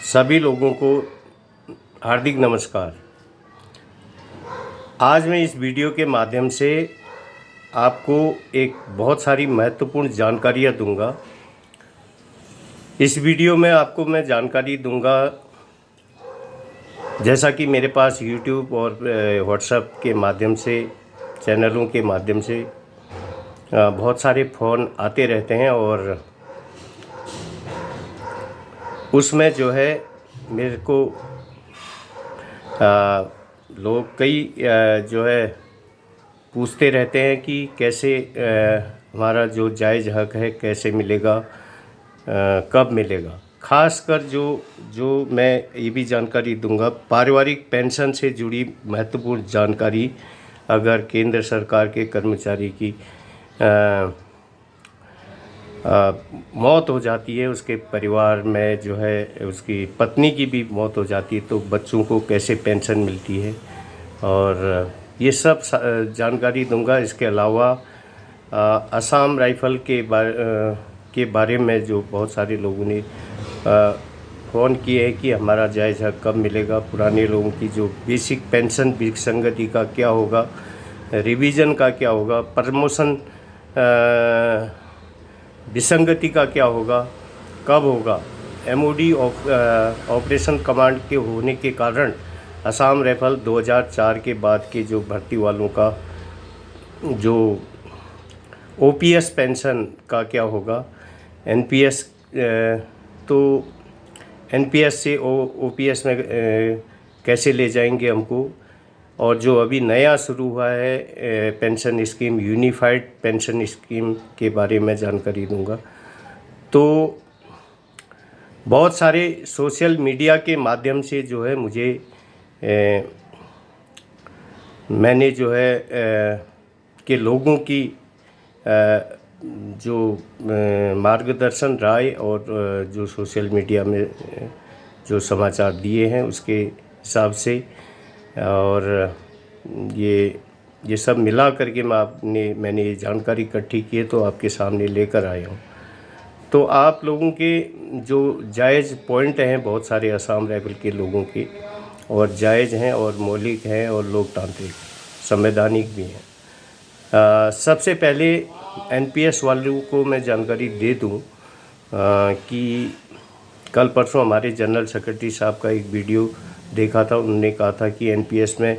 सभी लोगों को हार्दिक नमस्कार। आज मैं इस वीडियो के माध्यम से आपको एक बहुत सारी महत्वपूर्ण जानकारियाँ दूंगा। इस वीडियो में आपको मैं जानकारी दूंगा, जैसा कि मेरे पास YouTube और WhatsApp के माध्यम से, चैनलों के माध्यम से बहुत सारे फ़ोन आते रहते हैं और उसमें जो है मेरे को लोग कई जो है पूछते रहते हैं कि कैसे हमारा जो जायज़ हक़ है कैसे मिलेगा, कब मिलेगा। ख़ासकर जो मैं ये भी जानकारी दूंगा, पारिवारिक पेंशन से जुड़ी महत्वपूर्ण जानकारी। अगर केंद्र सरकार के कर्मचारी की मौत हो जाती है, उसके परिवार में जो है उसकी पत्नी की भी मौत हो जाती है, तो बच्चों को कैसे पेंशन मिलती है, और ये सब जानकारी दूंगा। इसके अलावा असम राइफ़ल के बारे में जो बहुत सारे लोगों ने फ़ोन किए हैं कि हमारा जायज़ हक़ कब मिलेगा, पुराने लोगों की जो बेसिक पेंशन विसंगति का क्या होगा, रिवीजन का क्या होगा, प्रमोशन विसंगति का क्या होगा, कब होगा। MOD ऑपरेशन कमांड के होने के कारण असम राइफ़ल 2004 के बाद के जो भर्ती वालों का जो OPS पेंशन का क्या होगा, NPS, तो NPS से OPS में कैसे ले जाएंगे हमको, और जो अभी नया शुरू हुआ है pension scheme, unified pension scheme के बारे में जानकारी दूंगा। तो बहुत सारे सोशल मीडिया के माध्यम से जो है मुझे मैंने जो है के लोगों की जो मार्गदर्शन राय और जो सोशल मीडिया में जो समाचार दिए हैं उसके हिसाब से, और ये सब मिला करके मैंने ये जानकारी इकट्ठी की है, तो आपके सामने लेकर आया हूँ। तो आप लोगों के जो जायज़ पॉइंट हैं बहुत सारे असम राइफ़ल के लोगों के, और जायज़ हैं और मौलिक हैं और लोकतांत्रिक संवैधानिक भी हैं। सबसे पहले NPS वालों को मैं जानकारी दे दूं कि कल परसों हमारे जनरल सेक्रेटरी साहब का एक वीडियो देखा था। उन्होंने कहा था कि NPS में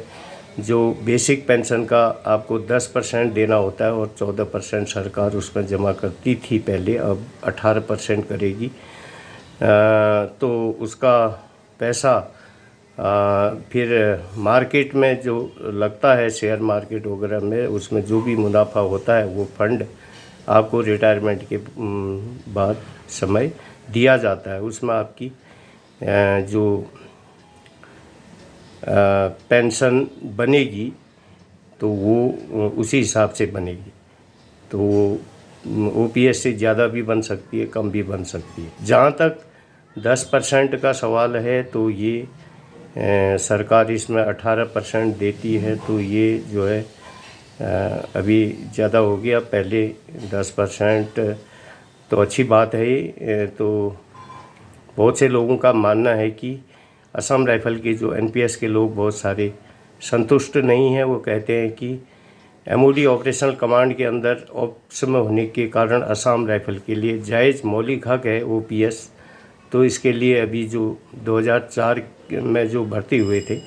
जो बेसिक पेंशन का आपको 10% देना होता है और 14% सरकार उसमें जमा करती थी पहले, अब 18% करेगी। तो उसका पैसा फिर मार्केट में जो लगता है, शेयर मार्केट वगैरह में, उसमें जो भी मुनाफा होता है वो फंड आपको रिटायरमेंट के बाद समय दिया जाता है। उसमें आपकी जो पेंशन बनेगी तो वो उसी हिसाब से बनेगी। तो वो OPS से ज़्यादा भी बन सकती है, कम भी बन सकती है। जहाँ तक 10% का सवाल है तो ये सरकार इसमें 18% देती है, तो ये जो है अभी ज़्यादा हो गया। पहले 10% तो अच्छी बात है ये। तो बहुत से लोगों का मानना है कि असम राइफ़ल के जो NPS के लोग बहुत सारे संतुष्ट नहीं हैं। वो कहते हैं कि MOD ऑपरेशनल कमांड के अंदर ऑप्शन होने के कारण असम राइफ़ल के लिए जायज़ मौलिक हक़ है OPS, तो इसके लिए अभी जो 2004 में जो भर्ती हुए थे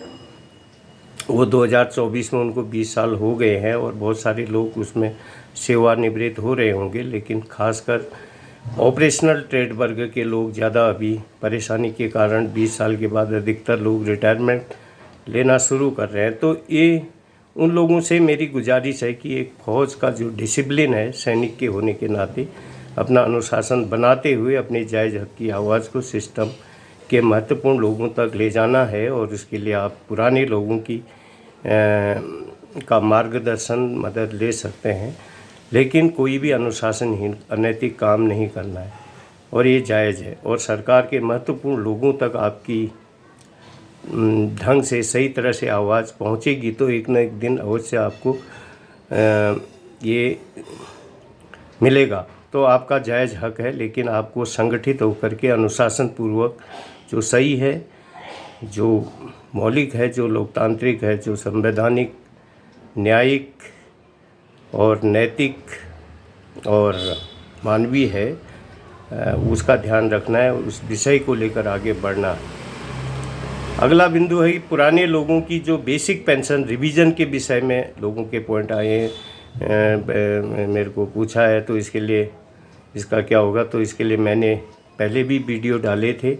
वो 2024 में उनको 20 साल हो गए हैं, और बहुत सारे लोग उसमें सेवानिवृत्त हो रहे होंगे। लेकिन खासकर ऑपरेशनल ट्रेड वर्ग के लोग ज़्यादा अभी परेशानी के कारण 20 साल के बाद अधिकतर लोग रिटायरमेंट लेना शुरू कर रहे हैं। तो ये उन लोगों से मेरी गुजारिश है कि एक फ़ौज का जो डिसिप्लिन है, सैनिक के होने के नाते अपना अनुशासन बनाते हुए अपने जायज़ हक़ की आवाज़ को सिस्टम के महत्वपूर्ण लोगों तक ले जाना है, और उसके लिए आप पुराने लोगों की का मार्गदर्शन मदद ले सकते हैं। लेकिन कोई भी अनुशासनहीन अनैतिक काम नहीं करना है, और ये जायज़ है। और सरकार के महत्वपूर्ण लोगों तक आपकी ढंग से, सही तरह से आवाज़ पहुंचेगी तो एक न एक दिन अवश्य आपको ये मिलेगा। तो आपका जायज़ हक है, लेकिन आपको संगठित होकर के अनुशासन पूर्वक जो सही है, जो मौलिक है, जो लोकतांत्रिक है, जो संवैधानिक, न्यायिक और नैतिक और मानवीय है, उसका ध्यान रखना है, उस विषय को लेकर आगे बढ़ना है। अगला बिंदु है कि पुराने लोगों की जो बेसिक पेंशन रिवीजन के विषय में लोगों के पॉइंट आए हैं, मेरे को पूछा है, तो इसके लिए इसका क्या होगा। तो इसके लिए मैंने पहले भी वीडियो डाले थे।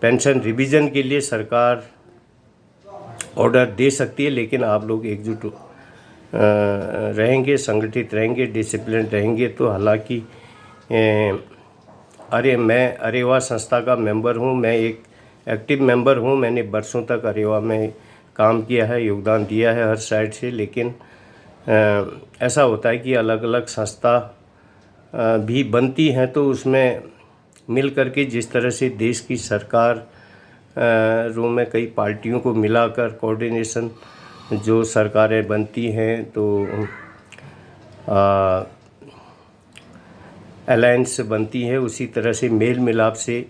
पेंशन रिवीजन के लिए सरकार ऑर्डर दे सकती है, लेकिन आप लोग एकजुट रहेंगे, संगठित रहेंगे, डिसिप्लिन रहेंगे तो हालांकि मैं अरेवा संस्था का मेंबर हूँ, मैं एक एक्टिव मेंबर हूँ। मैंने बरसों तक अरेवा में काम किया है, योगदान दिया है हर साइड से, लेकिन ऐसा होता है कि अलग अलग संस्था भी बनती हैं, तो उसमें मिल करके जिस तरह से देश की सरकार रो में कई पार्टियों को मिलाकर कोऑर्डिनेशन जो सरकारें बनती हैं, तो अलायंस बनती है, उसी तरह से मेल मिलाप से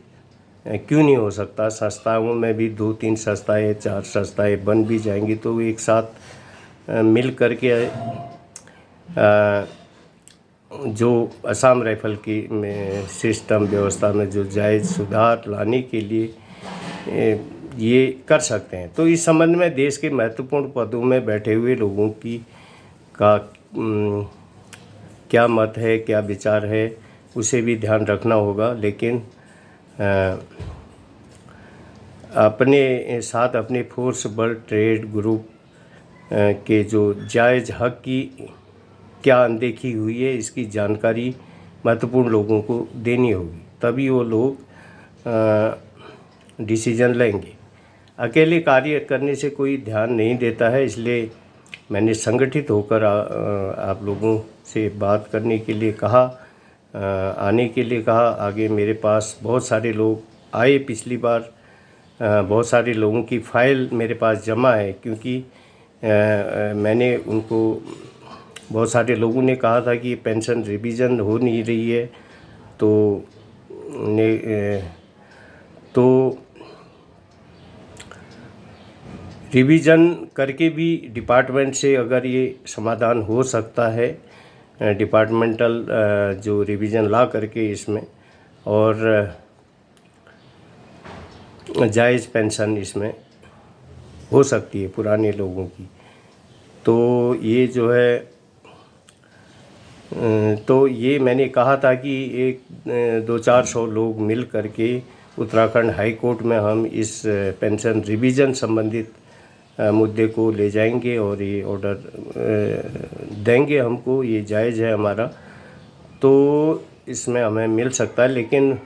क्यों नहीं हो सकता। संस्थाओं में भी 2-3 संस्थाएं, 4 संस्थाएं बन भी जाएंगी, तो एक साथ मिल करके जो असम राइफल की सिस्टम व्यवस्था में जो जायज़ सुधार लाने के लिए ये कर सकते हैं। तो इस संबंध में देश के महत्वपूर्ण पदों में बैठे हुए लोगों की क्या मत है, क्या विचार है, उसे भी ध्यान रखना होगा। लेकिन अपने साथ अपने फोर्स बल ट्रेड ग्रुप के जो जायज़ हक की क्या अनदेखी हुई है, इसकी जानकारी महत्वपूर्ण लोगों को देनी होगी, तभी वो लोग डिसीजन लेंगे। अकेले कार्य करने से कोई ध्यान नहीं देता है, इसलिए मैंने संगठित होकर आप लोगों से बात करने के लिए कहा, आने के लिए कहा। आगे मेरे पास बहुत सारे लोग आए, पिछली बार बहुत सारे लोगों की फ़ाइल मेरे पास जमा है, क्योंकि मैंने उनको, बहुत सारे लोगों ने कहा था कि पेंशन रिवीजन हो नहीं रही है, तो रिवीजन करके भी डिपार्टमेंट से अगर ये समाधान हो सकता है, डिपार्टमेंटल जो रिवीजन ला करके इसमें, और जायज़ पेंशन इसमें हो सकती है पुराने लोगों की, तो ये जो है, तो ये मैंने कहा था कि एक 200-400 लोग मिल करके उत्तराखंड हाई कोर्ट में हम इस पेंशन रिवीजन संबंधित मुद्दे को ले जाएंगे और ये ऑर्डर देंगे हमको, ये जायज़ है हमारा, तो इसमें हमें मिल सकता है। लेकिन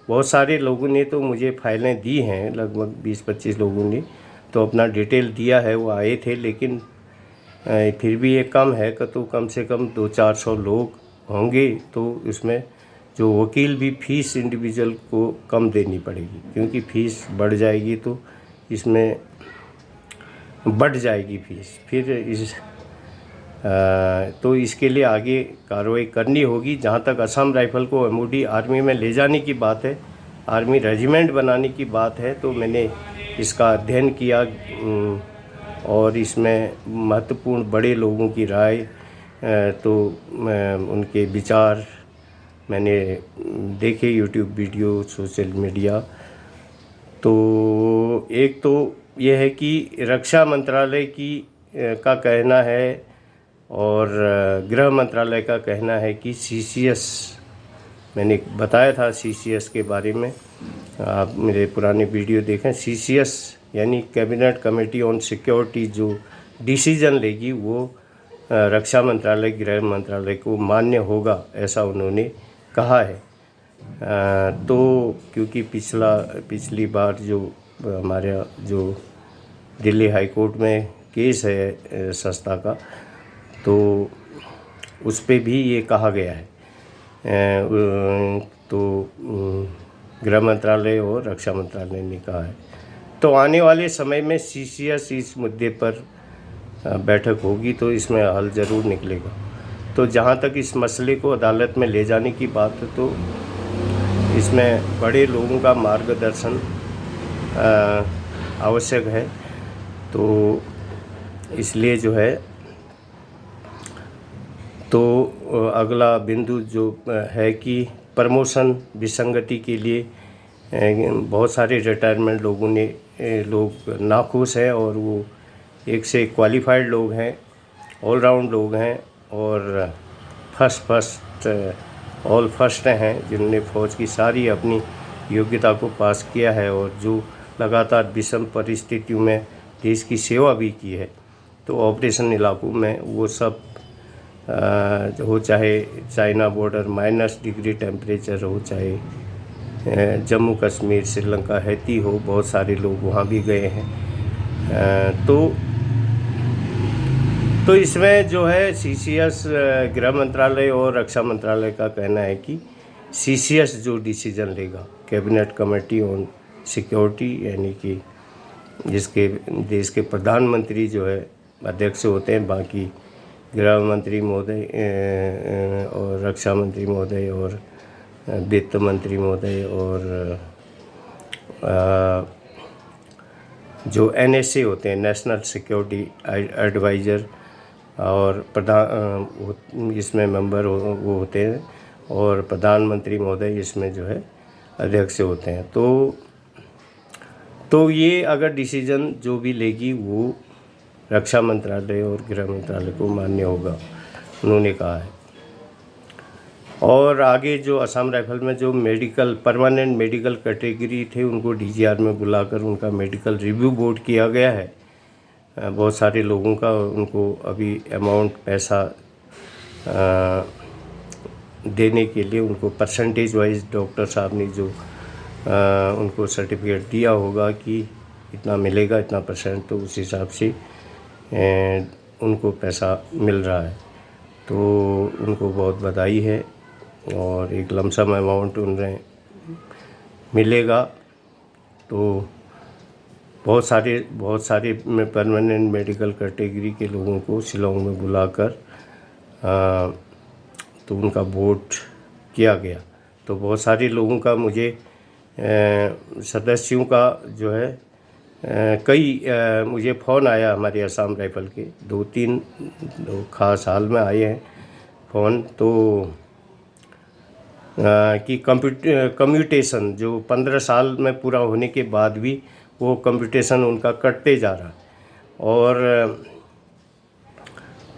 बहुत सारे लोगों ने तो मुझे फाइलें दी हैं, लगभग 20-25 लोगों ने तो अपना डिटेल दिया है, वो आए थे, लेकिन फिर भी ये कम है, तो कम से कम 200-400 लोग होंगे, तो इसमें जो वकील भी फीस इंडिविजुअल को कम देनी पड़ेगी, क्योंकि फ़ीस बढ़ जाएगी तो इसमें बढ़ जाएगी फीस, फिर तो इसके लिए आगे कार्रवाई करनी होगी। जहाँ तक असम राइफल को MOD आर्मी में ले जाने की बात है, आर्मी रेजिमेंट बनाने की बात है, तो मैंने इसका अध्ययन किया और इसमें महत्वपूर्ण बड़े लोगों की राय, तो उनके विचार मैंने देखे, यूट्यूब वीडियो, सोशल मीडिया। तो एक तो यह है कि रक्षा मंत्रालय का कहना है और गृह मंत्रालय का कहना है कि CCS, मैंने बताया था CCS के बारे में, आप मेरे पुराने वीडियो देखें। CCS यानी कैबिनेट कमेटी ऑन सिक्योरिटी जो डिसीजन लेगी वो रक्षा मंत्रालय, गृह मंत्रालय को मान्य होगा, ऐसा उन्होंने कहा है। तो क्योंकि पिछली बार जो हमारे जो दिल्ली हाई कोर्ट में केस है संस्था का, तो उस पे भी ये कहा गया है, तो गृह मंत्रालय और रक्षा मंत्रालय ने कहा है। तो आने वाले समय में CCS इस मुद्दे पर बैठक होगी, तो इसमें हल ज़रूर निकलेगा। तो जहाँ तक इस मसले को अदालत में ले जाने की बात है तो इसमें बड़े लोगों का मार्गदर्शन आवश्यक है। तो इसलिए जो है तो अगला बिंदु जो है कि प्रमोशन विसंगति के लिए बहुत सारे रिटायरमेंट लोग नाखुश हैं और वो एक से क्वालिफाइड लोग हैं, ऑल राउंड लोग हैं और ऑल फर्स्ट हैं, जिन्होंने फ़ौज की सारी अपनी योग्यता को पास किया है और जो लगातार विषम परिस्थितियों में देश की सेवा भी की है। तो ऑपरेशन इलाकों में वो सब हो, चाहे चाइना बॉर्डर -डिग्री टेम्परेचर हो, चाहे जम्मू कश्मीर, श्रीलंका, हैती हो, बहुत सारे लोग वहाँ भी गए हैं। तो इसमें जो है CCS गृह मंत्रालय और रक्षा मंत्रालय का कहना है कि CCS जो डिसीजन लेगा, कैबिनेट कमेटी ऑन सिक्योरिटी, यानी कि जिसके देश के प्रधानमंत्री जो है अध्यक्ष होते हैं, बाकी गृह मंत्री महोदय और रक्षा मंत्री महोदय और वित्त मंत्री महोदय और जो NSA होते हैं, नेशनल सिक्योरिटी एडवाइज़र, और प्रधान इसमें मेंबर वो होते हैं और प्रधानमंत्री महोदय इसमें जो है अध्यक्ष होते हैं। तो ये अगर डिसीजन जो भी लेगी वो रक्षा मंत्रालय और गृह मंत्रालय को मान्य होगा, उन्होंने कहा है। और आगे जो असम राइफल में जो परमानेंट मेडिकल कैटेगरी थे, उनको DGR में बुलाकर उनका मेडिकल रिव्यू बोर्ड किया गया है। बहुत सारे लोगों का उनको अभी अमाउंट पैसा देने के लिए उनको परसेंटेज वाइज डॉक्टर साहब ने जो उनको सर्टिफिकेट दिया होगा कि इतना मिलेगा, इतना %, तो उस हिसाब से उनको पैसा मिल रहा है। तो उनको बहुत बधाई है और एक लमसम अमाउंट उन्हें मिलेगा। तो बहुत सारे परमानेंट मेडिकल कैटेगरी के लोगों को शिलांग में बुलाकर तो उनका वोट किया गया। तो बहुत सारे लोगों का मुझे सदस्यों का जो है मुझे फ़ोन आया, हमारे असम राइफल के 2-3 खास हाल में आए हैं फ़ोन, तो कि कम्यूटेशन जो 15 साल में पूरा होने के बाद भी वो कम्यूटेशन उनका कटते जा रहा है। और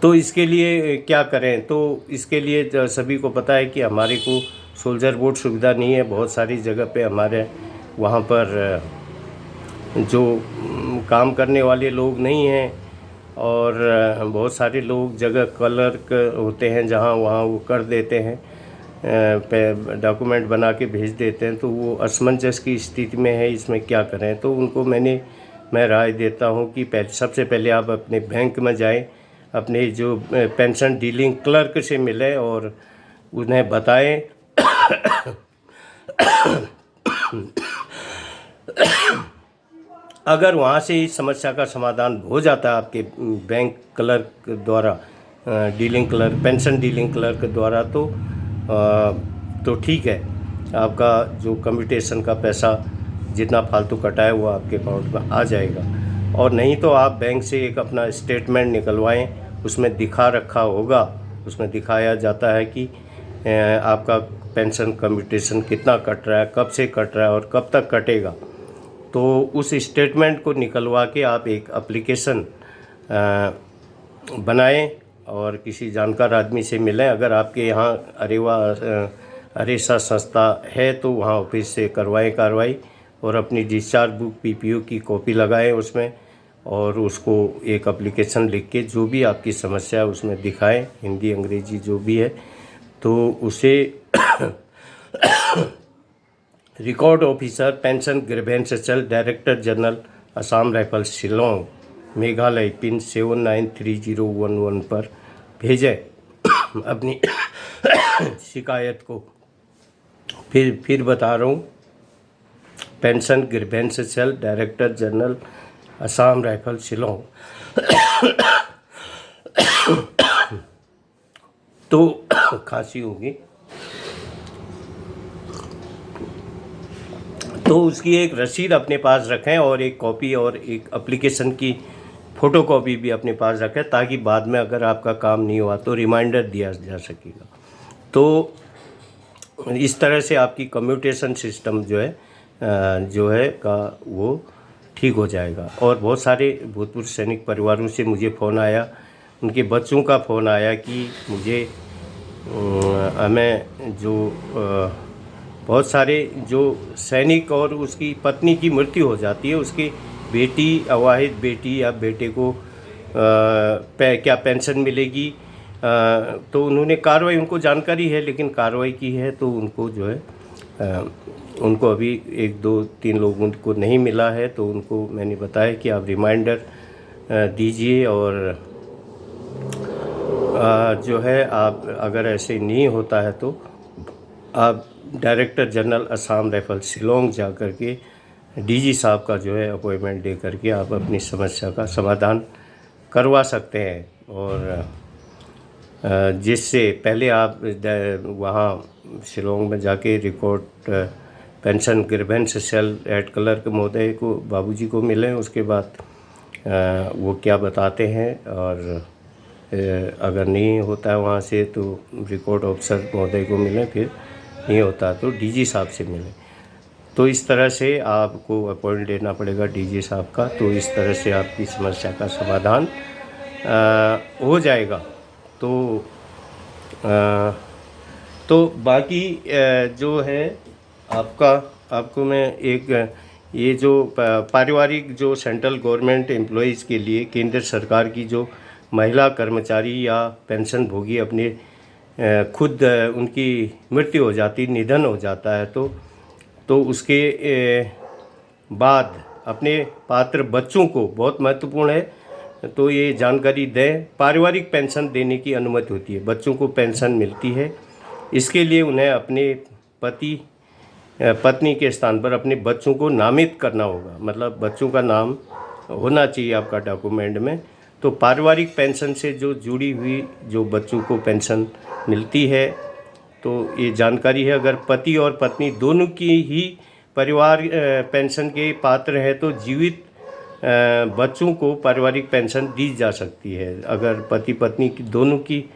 तो इसके लिए क्या करें? तो इसके लिए सभी को पता है कि हमारे को सोल्जर वोट सुविधा नहीं है। बहुत सारी जगह पे हमारे वहाँ पर जो काम करने वाले लोग नहीं हैं और बहुत सारे लोग जगह क्लर्क होते हैं जहाँ वहाँ वो कर देते हैं, डॉक्यूमेंट बना के भेज देते हैं। तो वो असमंजस की स्थिति में है, इसमें क्या करें? तो उनको मैं राय देता हूँ कि सबसे पहले आप अपने बैंक में जाएं, अपने जो पेंशन डीलिंग क्लर्क से मिलें और उन्हें बताएं अगर वहाँ से इस समस्या का समाधान हो जाता है आपके बैंक क्लर्क द्वारा, पेंशन डीलिंग क्लर्क द्वारा, तो ठीक है, आपका जो कम्यूटेशन का पैसा जितना फालतू कटा है वो आपके अकाउंट में आ जाएगा। और नहीं तो आप बैंक से एक अपना स्टेटमेंट निकलवाएं, उसमें दिखा रखा होगा, उसमें दिखाया जाता है कि आपका पेंशन कम्यूटेशन कितना कट रहा है, कब से कट रहा है और कब तक कटेगा। तो उस स्टेटमेंट को निकलवा के आप एक एप्लीकेशन बनाएं और किसी जानकार आदमी से मिलें। अगर आपके यहाँ अरेसा संस्था है तो वहाँ ऑफिस से करवाएं कार्रवाई और अपनी डिस्चार्ज बुक PPO की कॉपी लगाएं उसमें, और उसको एक एप्लीकेशन लिख के जो भी आपकी समस्या है उसमें दिखाएं, हिंदी अंग्रेजी जो भी है, तो उसे record officer pension grievances director general Assam rifle Shillong Meghalaya pin 793011 पर भेजें अपनी शिकायत को। फिर बता रहा हूँ, pension grievances director general Assam rifle Shillong. तो खांसी होगी तो उसकी एक रसीद अपने पास रखें और एक कॉपी और एक एप्लीकेशन की फ़ोटो कॉपी भी अपने पास रखें, ताकि बाद में अगर आपका काम नहीं हुआ तो रिमाइंडर दिया जा सकेगा। तो इस तरह से आपकी कम्यूटेशन सिस्टम जो है का वो ठीक हो जाएगा। और बहुत सारे भूतपूर्व सैनिक परिवारों से मुझे फ़ोन आया, उनके बच्चों का फ़ोन आया कि मुझे हमें जो बहुत सारे जो सैनिक और उसकी पत्नी की मृत्यु हो जाती है, उसकी बेटी, अवाहित बेटी या बेटे को क्या पेंशन मिलेगी। तो उन्होंने कार्रवाई, उनको जानकारी है लेकिन कार्रवाई की है, तो उनको जो है उनको अभी 1 2 3 लोगों को नहीं मिला है। तो उनको मैंने बताया कि आप रिमाइंडर दीजिए और जो है आप अगर ऐसे नहीं होता है तो आप director general Assam rifle Shillong जा कर के डीजी साहब का जो है अपॉइंटमेंट दे करके आप अपनी समस्या का समाधान करवा सकते हैं। और जिससे पहले आप वहाँ शिलोंग में जाके record pension grievance cell head clerk महोदय को, बाबूजी को मिलें, उसके बाद वो क्या बताते हैं। और अगर नहीं होता है वहाँ से तो रिकॉर्ड ऑफिसर महोदय को मिलें, फिर नहीं होता तो डीजी साहब से मिलें। तो इस तरह से आपको अपॉइंट लेना पड़ेगा डीजी साहब का। तो इस तरह से आपकी समस्या का समाधान हो जाएगा। तो बाकी जो है आपको मैं एक ये जो पारिवारिक जो सेंट्रल गवर्नमेंट एम्प्लॉइज़ के लिए केंद्र सरकार की जो महिला कर्मचारी या पेंशन भोगी अपने खुद उनकी मृत्यु हो जाती, निधन हो जाता है, तो उसके बाद अपने पात्र बच्चों को, बहुत महत्वपूर्ण है, तो ये जानकारी दें। पारिवारिक पेंशन देने की अनुमति होती है, बच्चों को पेंशन मिलती है। इसके लिए उन्हें अपने पत्नी के स्थान पर अपने बच्चों को नामित करना होगा, मतलब बच्चों का नाम होना चाहिए आपका डॉक्यूमेंट में। तो पारिवारिक पेंशन से जो जुड़ी हुई जो बच्चों को पेंशन मिलती है, तो ये जानकारी है। अगर पति और पत्नी दोनों की ही परिवार पेंशन के पात्र है तो जीवित बच्चों को पारिवारिक पेंशन दी जा सकती है। अगर पति पत्नी की दोनों की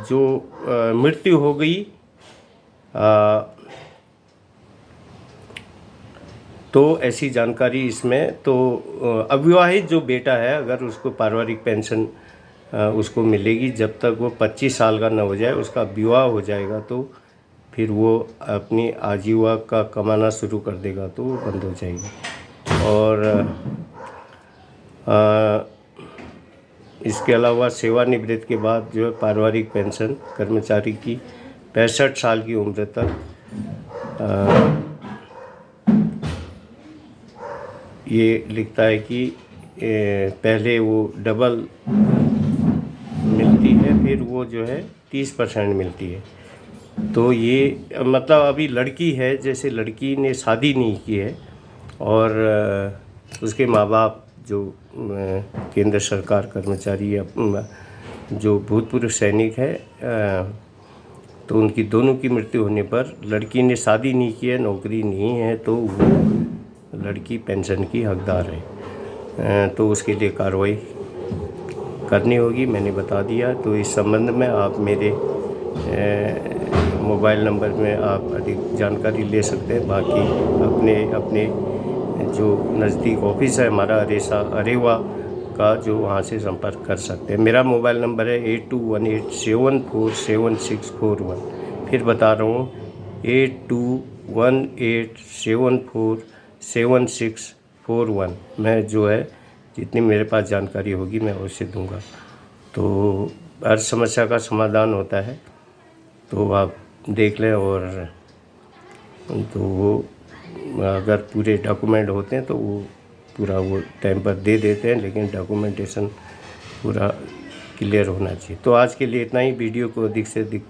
जो मृत्यु हो गई तो ऐसी जानकारी इसमें, तो अविवाहित जो बेटा है अगर उसको पारिवारिक पेंशन उसको मिलेगी जब तक वो 25 साल का न हो जाए। उसका विवाह हो जाएगा तो फिर वो अपनी आजीविका कमाना शुरू कर देगा तो वो बंद हो जाएगी। और इसके अलावा सेवानिवृत्ति के बाद जो है पारिवारिक पेंशन कर्मचारी की 65 साल की उम्र तक ये लिखता है कि पहले वो डबल मिलती है, फिर वो जो है 30% मिलती है। तो ये मतलब अभी लड़की है, जैसे लड़की ने शादी नहीं की है और उसके माँ बाप जो केंद्र सरकार कर्मचारी या जो भूतपूर्व सैनिक है, तो उनकी दोनों की मृत्यु होने पर लड़की ने शादी नहीं की है, नौकरी नहीं है, तो वो लड़की पेंशन की हकदार है। तो उसके लिए कार्रवाई करनी होगी, मैंने बता दिया। तो इस संबंध में आप मेरे मोबाइल नंबर में आप अधिक जानकारी ले सकते हैं। बाकी अपने जो नज़दीक ऑफिस है हमारा अरेवा का, जो वहाँ से संपर्क कर सकते हैं। मेरा मोबाइल नंबर है 8218747641। फिर बता रहा हूँ 8218747641। मैं जो है जितनी मेरे पास जानकारी होगी मैं अवश्य दूंगा। तो हर समस्या का समाधान होता है, तो आप देख लें। और तो वो अगर पूरे डॉक्यूमेंट होते हैं तो वो पूरा वो टाइम पर दे देते हैं, लेकिन डॉक्यूमेंटेशन पूरा क्लियर होना चाहिए। तो आज के लिए इतना ही। वीडियो को अधिक से अधिक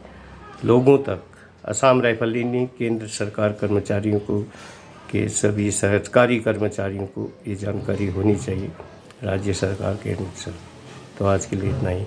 लोगों तक, असम राइफल केंद्र सरकार कर्मचारियों को के सभी सरकारी कर्मचारियों को ये जानकारी होनी चाहिए राज्य सरकार के अनुसार। तो आज के लिए इतना ही।